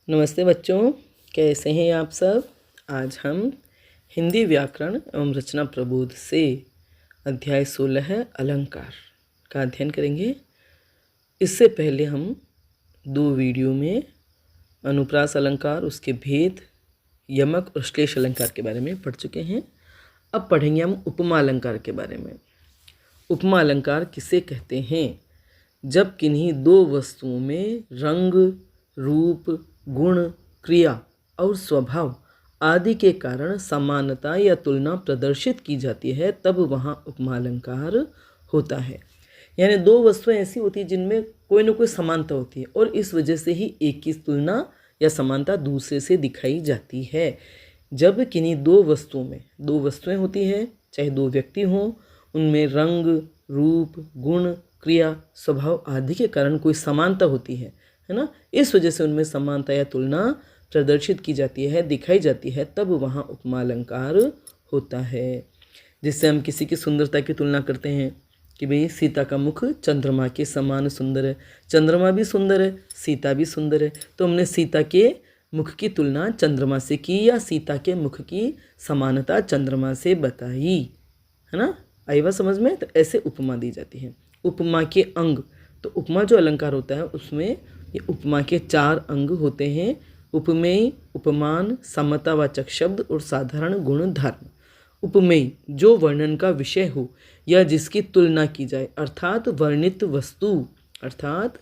नमस्ते बच्चों, कैसे हैं आप सब। आज हम हिंदी व्याकरण एवं रचना प्रबोध से अध्याय 16 अलंकार का अध्ययन करेंगे। इससे पहले हम 2 वीडियो में अनुप्रास अलंकार, उसके भेद, यमक और श्लेष अलंकार के बारे में पढ़ चुके हैं। अब पढ़ेंगे हम उपमा अलंकार के बारे में। उपमा अलंकार किसे कहते हैं? जब किन्हीं 2 वस्तुओं में रंग, रूप, गुण, क्रिया और स्वभाव आदि के कारण समानता या तुलना प्रदर्शित की जाती है, तब वहाँ उपमा अलंकार होता है। यानी 2 वस्तुएं ऐसी होती हैं जिनमें कोई ना कोई समानता होती है और इस वजह से ही एक की तुलना या समानता दूसरे से दिखाई जाती है। जब किन्हीं 2 वस्तुओं में 2 वस्तुएं होती हैं, चाहे 2 व्यक्ति हों, उनमें रंग, रूप, गुण, क्रिया, स्वभाव आदि के कारण कोई समानता होती है ना, इस वजह से उनमें समानता या तुलना प्रदर्शित की जाती है, दिखाई जाती है, तब वहाँ उपमा अलंकार होता है। जिससे हम किसी की सुंदरता की तुलना करते हैं कि भाई सीता का मुख चंद्रमा के समान सुंदर है। चंद्रमा भी सुंदर है, सीता भी सुंदर है, तो हमने सीता के मुख की तुलना चंद्रमा से की या सीता के मुख की समानता चंद्रमा से बताई, है ना। आई बात समझ में? तो ऐसे उपमा दी जाती है। उपमा के अंग, तो उपमा जो अलंकार होता है उसमें ये उपमा के 4 अंग होते हैं: उपमेय, उपमान, समतावाचक शब्द और साधारण गुण धर्म। उपमेय जो वर्णन का विषय हो या जिसकी तुलना की जाए, अर्थात वर्णित वस्तु, अर्थात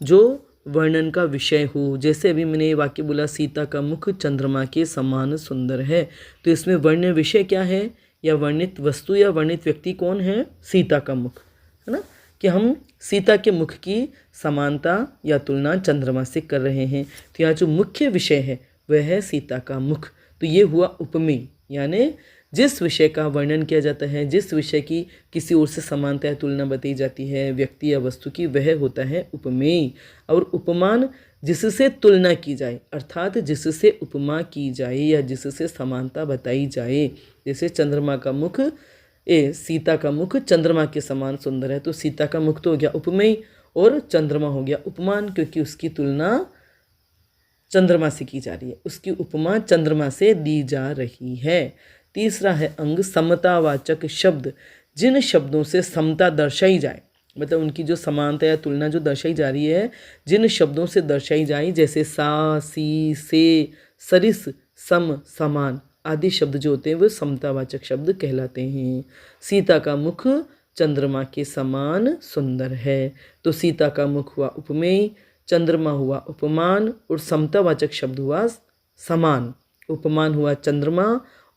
जो वर्णन का विषय हो। जैसे अभी मैंने ये वाक्य बोला, सीता का मुख चंद्रमा के समान सुंदर है, तो इसमें वर्ण विषय क्या है या वर्णित वस्तु या वर्णित व्यक्ति कौन है? सीता का मुख, है ना। कि हम सीता के मुख की समानता या तुलना चंद्रमा से कर रहे हैं, तो यहाँ जो मुख्य विषय है वह है सीता का मुख। तो ये हुआ उपमेय, यानी जिस विषय का वर्णन किया जाता है, जिस विषय की किसी और से समानता या तुलना बताई जाती है व्यक्ति या वस्तु की, वह होता है उपमेय। और उपमान जिससे तुलना की जाए, अर्थात जिससे उपमा की जाए या जिससे समानता बताई जाए। जैसे चंद्रमा का मुख, सीता का मुख चंद्रमा के समान सुंदर है, तो सीता का मुख तो हो गया उपमेय और चंद्रमा हो गया उपमान, क्योंकि उसकी तुलना चंद्रमा से की जा रही है, उसकी उपमा चंद्रमा से दी जा रही है। तीसरा है अंग समतावाचक शब्द, जिन शब्दों से समता दर्शाई जाए, मतलब उनकी जो समानता या तुलना जो दर्शाई जा रही है, जिन शब्दों से दर्शाई जाए, जैसे सा, सी, से, सरिस, सम, समान आदि शब्द जो होते हैं वो समतावाचक शब्द कहलाते हैं। सीता का मुख चंद्रमा के समान सुंदर है, तो सीता का मुख हुआ उपमेय, चंद्रमा हुआ उपमान और समतावाचक शब्द हुआ समान। उपमान हुआ चंद्रमा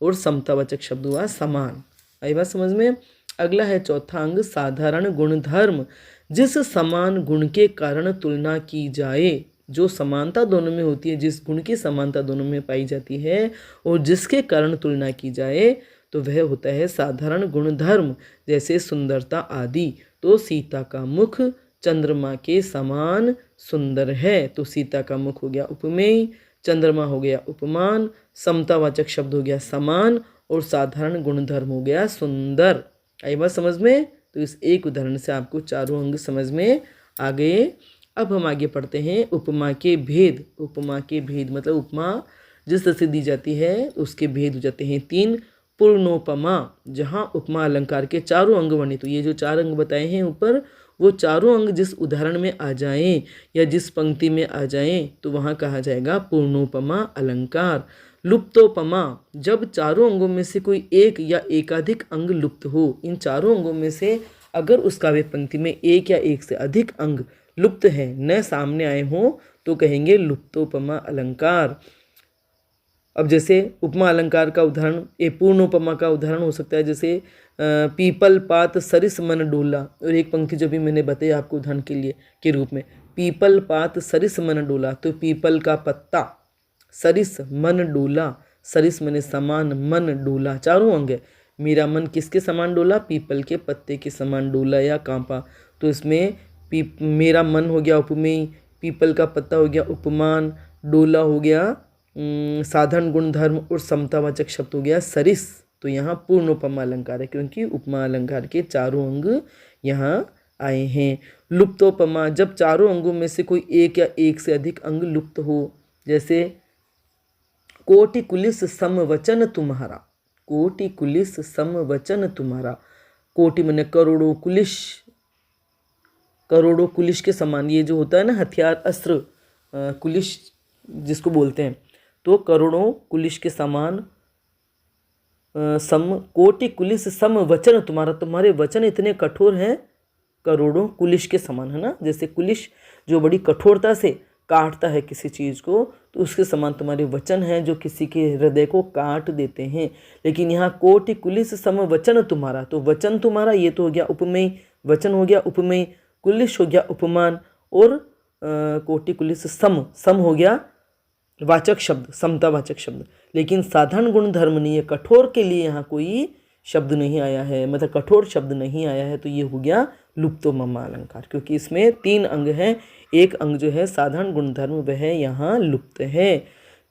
और समतावाचक शब्द हुआ समान। आई बात समझ में? अगला है चौथा अंग साधारण गुण धर्म, जिस समान गुण के कारण तुलना की जाए, जो समानता दोनों में होती है, जिस गुण की समानता दोनों में पाई जाती है और जिसके कारण तुलना की जाए, तो वह होता है साधारण गुण धर्म, जैसे सुंदरता आदि। तो सीता का मुख चंद्रमा के समान सुंदर है, तो सीता का मुख हो गया उपमेय, चंद्रमा हो गया उपमान, समतावाचक शब्द हो गया समान और साधारण गुण धर्म हो गया सुंदर। आई बात समझ में? तो इस एक उदाहरण से आपको चारों अंग समझ में आ गए। अब हम आगे पढ़ते हैं उपमा के भेद। उपमा के भेद मतलब उपमा जिस तरह से दी जाती है उसके भेद हो जाते हैं 3। पूर्णोपमा, जहाँ उपमा अलंकार के चारों अंग वर्णित, तो ये जो 4 अंग बताए हैं ऊपर, वो चारों अंग जिस उदाहरण में आ जाएं या जिस पंक्ति में आ जाएं, तो वहाँ कहा जाएगा पूर्णोपमा अलंकार। लुप्तोपमा, जब चारों अंगों में से कोई एक या एकाधिक अंग लुप्त हो, इन चारों अंगों में से अगर उस काव्य पंक्ति में एक या एक से अधिक अंग लुप्त है, न सामने आए हों, तो कहेंगे लुप्तोपमा अलंकार। अब जैसे उपमा अलंकार का उदाहरण, ये पूर्णोपमा का उदाहरण हो सकता है, जैसे पीपल पात सरिस मन डोला, और एक पंक्ति जो भी मैंने बताई आपको उदाहरण के लिए के रूप में, पीपल पात सरिस मन डोला, तो पीपल का पत्ता, सरिस मन डोला, सरिस मने समान, मन डोला, चारों अंग है। मेरा मन किसके समान डोला? पीपल के पत्ते के समान डोला या कांपा, तो इसमें मेरा मन हो गया उपमेय, पीपल का पत्ता हो गया उपमान, डोला हो गया साधारण गुण धर्म और समतावाचक शब्द हो गया सरिस। तो यहाँ पूर्णोपमा अलंकार है, क्योंकि उपमा अलंकार के चारों अंग यहाँ आए हैं। लुप्तोपमा, जब चारों अंगों में से कोई एक या एक से अधिक अंग लुप्त हो, जैसे कोटि कुलिस सम वचन तुम्हारा, कोटि कुलिस सम वचन तुम्हारा, कोटि मैंने करोड़ों, कुलिश करोड़ों कुलिश के समान, ये जो होता है ना हथियार अस्त्र, कुलिश जिसको बोलते हैं, तो करोड़ों कुलिश के समान, सम कोटि कुलिस सम वचन तुम्हारा, तुम्हारे वचन इतने कठोर हैं करोड़ों कुलिश के समान, है ना। जैसे कुलिश जो बड़ी कठोरता से काटता है किसी चीज़ को, तो उसके समान तुम्हारे वचन हैं जो किसी के हृदय को काट देते हैं। लेकिन यहाँ कोटि कुलिस सम वचन तुम्हारा, तो वचन तुम्हारा ये तो हो गया उपमेय, वचन हो गया उपमेय, कुलिश हो गया उपमान, और कोटि कुलिस सम, सम हो गया वाचक शब्द, समतावाचक शब्द। लेकिन साधारण गुण धर्म नहीं है, कठोर के लिए यहाँ कोई शब्द नहीं आया है, मतलब कठोर शब्द नहीं आया है, तो ये हो गया लुप्तो ममा अलंकार, क्योंकि इसमें 3 अंग हैं, एक अंग जो है साधारण गुणधर्म वह यहाँ लुप्त है।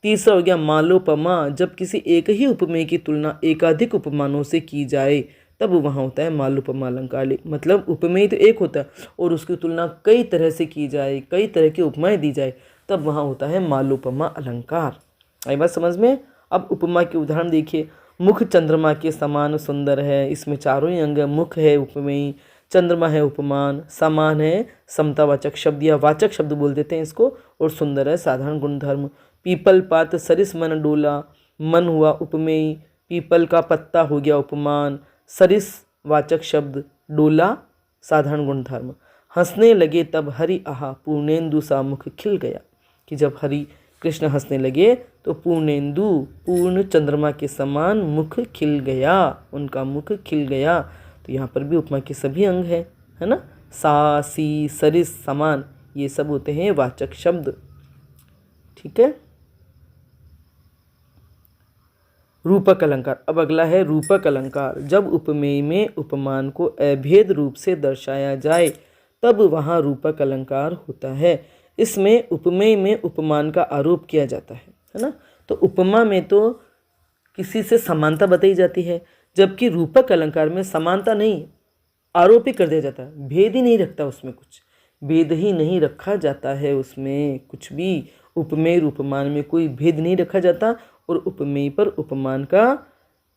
तीसरा हो गया मालोपमा, जब किसी एक ही उपमेय की तुलना एकाधिक उपमानों से की जाए तब वहाँ होता है मालोपमा अलंकार। मतलब उपमेय तो एक होता है और उसकी तुलना कई तरह से की जाए, कई तरह की उपमाएँ दी जाए, तब वहाँ होता है मालोपमा अलंकार। आई बात समझ में। अब उपमा के उदाहरण देखिए, मुख चंद्रमा के समान सुंदर है, इसमें चारों ही अंग, मुख है उपमेय, चंद्रमा है उपमान, समान है समतावाचक शब्द या वाचक शब्द बोल देते हैं इसको, और सुंदर है साधारण गुणधर्म। पीपल पात सरिस मन डोला, मन हुआ उपमेय, पीपल का पत्ता हो गया उपमान, सरिस वाचक शब्द, डोला साधारण गुणधर्म। हंसने लगे तब हरि आहा, पूर्णेंदु सा मुख खिल गया, कि जब हरि कृष्ण हंसने लगे तो पूर्णेंदु, पूर्ण चंद्रमा के समान मुख खिल गया, उनका मुख खिल गया। तो यहाँ पर भी उपमा के सभी अंग हैं, है ना। सा, सी, सरिस, समान, ये सब होते हैं वाचक शब्द। ठीक है। रूपक अलंकार, अब अगला है रूपक अलंकार। जब उपमेय में उपमान को अभेद रूप से दर्शाया जाए तब वहाँ रूपक अलंकार होता है। इसमें उपमेय में उपमान का आरोप किया जाता है ना। तो उपमा में तो किसी से समानता बताई जाती है, जबकि रूपक अलंकार में समानता नहीं, आरोप ही कर दिया जाता है, भेद ही नहीं रखता, उसमें कुछ भेद ही नहीं रखा जाता है, उसमें कुछ भी उपमेय उपमान में कोई भेद नहीं रखा जाता, और उपमेय पर उपमान का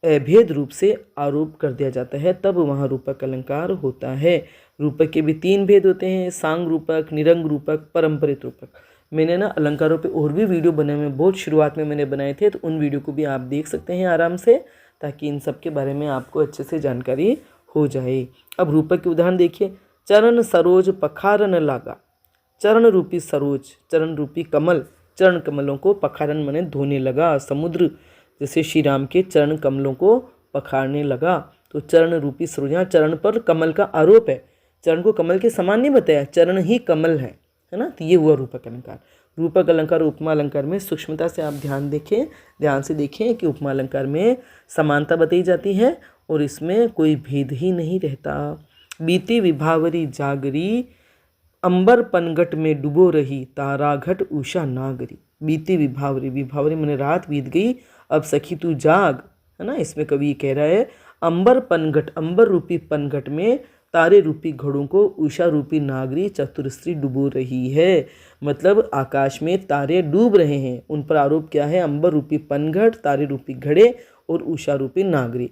अभेद रूप से आरोप कर दिया जाता है, तब वहाँ रूपक अलंकार होता है। रूपक के भी 3 भेद होते हैं, सांग रूपक, निरंग रूपक, परंपरित रूपक। मैंने ना अलंकारों पे और भी वीडियो बने हुए, बहुत शुरुआत में मैंने बनाए थे, तो उन वीडियो को भी आप देख सकते हैं आराम से, ताकि इन सब के बारे में आपको अच्छे से जानकारी हो जाए। अब रूपक के उदाहरण देखिए, चरण सरोज पखारन लागा, चरण रूपी सरोज, चरण रूपी कमल, चरण कमलों को पखारन माने धोने लगा। समुद्र जैसे श्री राम के चरण कमलों को पखारने लगा, तो चरण रूपी सरोज, यहाँ चरण पर कमल का आरोप है, चरण को कमल के समान नहीं बताया, चरण ही कमल है ना। तो ये हुआ रूपक अलंकार। रूपक अलंकार और उपमा अलंकार में सूक्ष्मता से आप ध्यान से देखें कि उपमा अलंकार में समानता बताई जाती है और इसमें कोई भेद ही नहीं रहता। बीती विभावरी जागरी, अंबर पनघट में डुबो रही, तारा घट उषा नागरी। बीती विभावरी, विभावरी मैंने रात बीत गई, अब सखी तू जाग, है ना। इसमें कवि कह रहा है अंबर पनघट, अंबर रूपी पनघट में तारे रूपी घड़ों को उषा रूपी नागरी चतुरस्त्री डुबो रही है। मतलब आकाश में तारे डूब रहे हैं, उन पर आरोप क्या है, अंबर रूपी पनघट, तारे रूपी घड़े और उषा रूपी नागरी।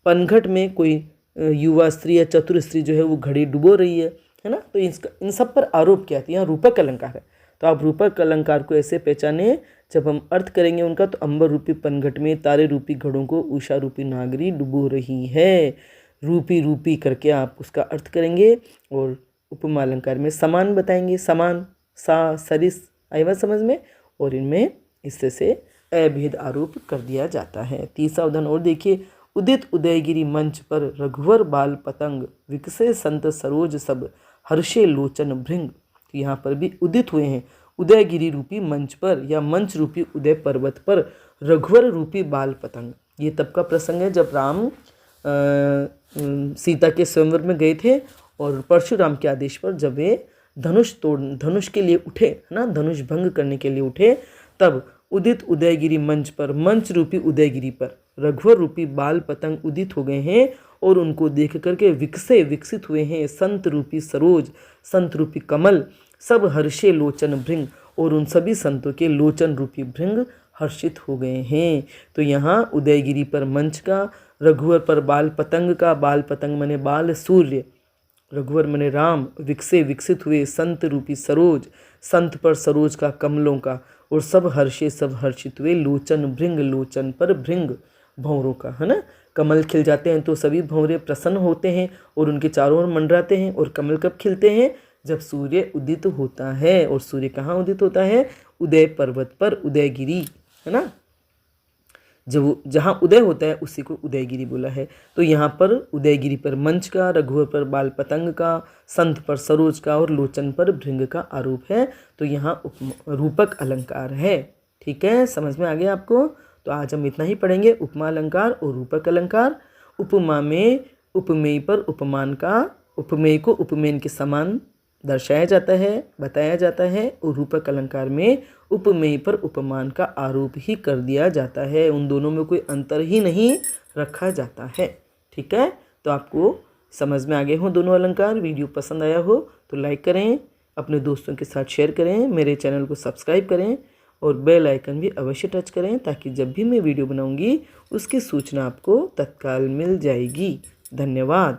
पनघट में कोई युवा स्त्री या चतुर स्त्री जो है वो घड़ी डुबो रही है ना। तो इन सब पर आरोप किया था, यहाँ रूपक अलंकार है। तो आप रूपक अलंकार को ऐसे पहचाने, जब हम अर्थ करेंगे उनका, तो अंबर रूपी पनघट में तारे रूपी घड़ों को उषा रूपी नागरी डुबो रही है, रूपी रूपी करके आप उसका अर्थ करेंगे। और उपमा अलंकार में समान बताएंगे, समान, सा, सरिस, आई बात समझ में। और इनमें इससे से अभेद आरोप कर दिया जाता है। तीसरा उदाहरण और देखिए, उदित उदयगिरी मंच पर रघुवर बाल पतंग, विकसे संत सरोज सब, हर्षे लोचन भृंग। तो यहाँ पर भी उदित हुए हैं उदयगिरी रूपी मंच पर या मंच रूपी उदय पर्वत पर रघुवर रूपी बाल पतंग। ये तब का प्रसंग है जब राम सीता के स्वयंवर में गए थे और परशुराम के आदेश पर जब वे धनुष के लिए उठे, है ना, धनुष भंग करने के लिए उठे, तब उदित उदयगिरी मंच पर, मंच रूपी उदयगिरी पर रघुवर रूपी बाल पतंग उदित हो गए हैं और उनको देख करके विकसित हुए हैं संत रूपी सरोज, संत रूपी कमल, सब हर्षे लोचन भृंग, और उन सभी संतों के लोचन रूपी भृंग हर्षित हो गए हैं। तो यहाँ उदयगिरी पर मंच का, रघुवर पर बाल पतंग का, बाल पतंग मने बाल सूर्य, रघुवर मने राम, विकसित हुए संत रूपी सरोज, संत पर सरोज का कमलों का, और सब हर्षित हुए लोचन भृंग, लोचन पर भृंग भंवरों का, है ना। कमल खिल जाते हैं तो सभी भंवरे प्रसन्न होते हैं और उनके चारों ओर मंडराते हैं। और कमल कब खिलते हैं? जब सूर्य उदित होता है। और सूर्य कहाँ उदित होता है? उदय पर्वत पर, उदयगिरी, है ना। जब जहाँ उदय होता है उसी को उदयगिरी बोला है। तो यहाँ पर उदयगिरी पर मंच का, रघुवर पर बाल पतंग का, संत पर सरोज का और लोचन पर भृंग का आरोप है। तो यहाँ रूपक अलंकार है। ठीक है, समझ में आ गया आपको? तो आज हम इतना ही पढ़ेंगे, उपमा अलंकार और रूपक अलंकार। उपमा में उपमेय पर उपमान का, उपमेय को उपमेय के समान दर्शाया जाता है, बताया जाता है। और रूपक अलंकार में उपमेय पर उपमान का आरोप ही कर दिया जाता है। उन दोनों में कोई अंतर ही नहीं रखा जाता है। ठीक है, तो आपको समझ में आ गए हो दोनों अलंकार। वीडियो पसंद आया हो तो लाइक करें, अपने दोस्तों के साथ शेयर करें, मेरे चैनल को सब्सक्राइब करें और बेल आइकन भी अवश्य टच करें, ताकि जब भी मैं वीडियो बनाऊंगी उसकी सूचना आपको तत्काल मिल जाएगी। धन्यवाद।